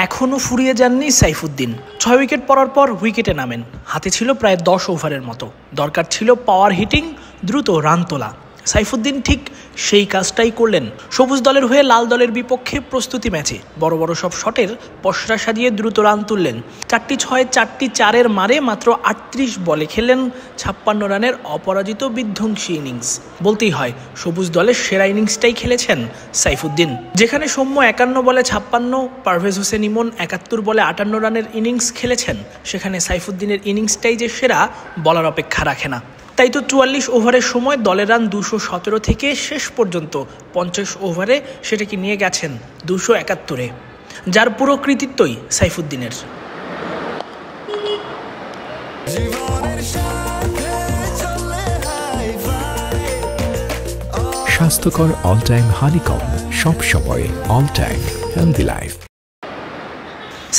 এখনও ফুরিয়ে যাননি সাইফুদ্দিন। 6 উইকেট পড়ার পর উইকেটে নামেন। হাতে ছিল প্রায় 10 ওভারের মতো। দরকার ছিল পাওয়ার হিটিং, দ্রুত রান তোলা। সাইফুদ্দিন ঠিক সেই কাজটাই করলেন। সবুজ দলের হয়ে লাল দলের বিপক্ষে প্রস্তুতি ম্যাচে বড় বড় সব শটের পসরা সাজিয়ে দ্রুত রান তুললেন। 4টি 6, 4টি 4-এর মারে মাত্র 38 বলে খেললেন 56 রানের অপরাজিত বিধ্বংসী ইনিংস। বলতেই হয় সবুজ দলের সেরা ইনিংসটাই খেলেছেন সাইফুদ্দিন। যেখানে সৌম্য 51 বলে 56, পারভেজ হোসেন ইমন 71 বলে 58 রানের ইনিংস খেলেছেন, সেখানে সাইফুদ্দিনের ইনিংসটাই যে সেরা বলার অপেক্ষা রাখে না। তাই তো 44 ওভারের সময় দলের রান 217 থেকে শেষ পর্যন্ত 50 ওভারে সেটাকে নিয়ে গেছেন 271-এ, যার পুরো কৃতিত্বই সাইফুদ্দিনের। স্বাস্থ্যকর অল টাইম হানিকম, সব সময় all time healthy life.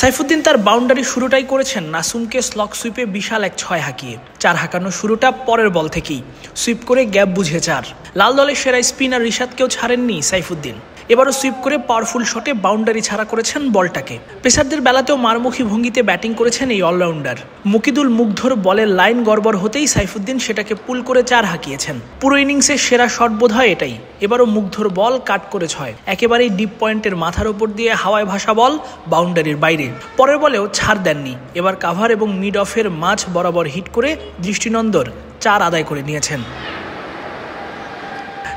Saifuddin তার বাউন্ডারি শুরুটাই করেছেন নাসুমকে স্লগ সুইপে বিশাল এক 6 হাঁকিয়ে। 4 হাঁকানোর শুরুটা পরের বল থেকেই, সুইপ করে গ্যাপ বুঝে 4। লাল দলের সেরা স্পিনার রিশাদকেও ছাড়েননি সাইফুদ্দিন। এবারও সুইপ করে পাওয়ারফুল শটে বাউন্ডারি ছাড়া করেছেন বলটাকে। পেসারদের বেলাতেও মারমুখী ভঙ্গিতে ব্যাটিং করেছেন এই অলরাউন্ডার। মুকিদুল মুগ্ধর বলের লাইন গড়বড় হতেই সাইফুদ্দিন সেটাকে পুল করে 4 হাঁকিয়েছেন। পুরো ইনিংসের সেরা শট বোধ হয় এটাই। এবারও মুগ্ধর বল কাট করে 6, একেবারেই ডিপ পয়েন্টের মাথার উপর দিয়ে হাওয়ায় ভাসা বল বাউন্ডারির বাইরে। পরের বলেও ছাড় দেননি। এবার কাভার এবং মিড অফের মাঝ বরাবর হিট করে দৃষ্টিনন্দর 4 আদায় করে নিয়েছেন।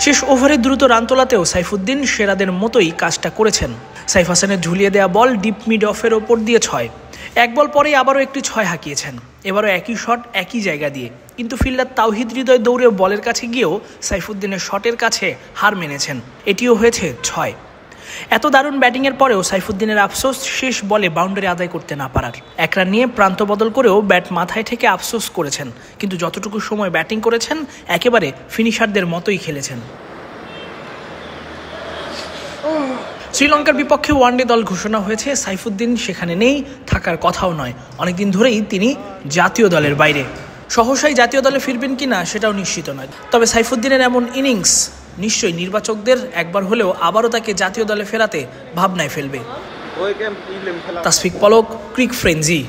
শেষ ওভারে দ্রুত রান তোলাতেও সাইফুদ্দিন সেরাদের মতোই কাজটা করেছেন। সাইফ হাসানের ঝুলিয়ে দেওয়া বল ডিপ মিড অফের ওপর দিয়ে 6। এক বল পরেই আবারও একটি 6 হাঁকিয়েছেন। এবারও একই শট একই জায়গা দিয়ে, কিন্তু ফিল্ডার তাওহিদ হৃদয় দৌড়ে বলের কাছে গিয়েও সাইফুদ্দিনের শটের কাছে হার মেনেছেন। এটিও হয়েছে 6। এত দারুণ ব্যাটিংয়ের পরেও সাইফুদ্দিনের আফসোস শেষ বলে বাউন্ডারি আদায় করতে না পারার। 1 রান নিয়ে প্রান্ত বদল করেও ব্যাট মাথায় থেকে আফসোস করেছেন, কিন্তু যতটুকু সময় ব্যাটিং করেছেন একেবারে ফিনিশারদের মতোই খেলেছেন। শ্রীলঙ্কার বিপক্ষে ওয়ানডে দল ঘোষণা হয়েছে, সাইফুদ্দিন সেখানে নেই, থাকার কথাও নয়। অনেকদিন ধরেই তিনি জাতীয় দলের বাইরে। সহসাই জাতীয় দলে ফিরবেন কিনা সেটাও নিশ্চিত নয়। তবে সাইফুদ্দিনের এমন ইনিংস নিশ্চয়ই নির্বাচকদের একবার হলেও আবারও তাকে জাতীয় দলে ফেরাতে ভাবনায় ফেলবে। তাসফিক পলক, ক্রিক ফ্রেঞ্জি।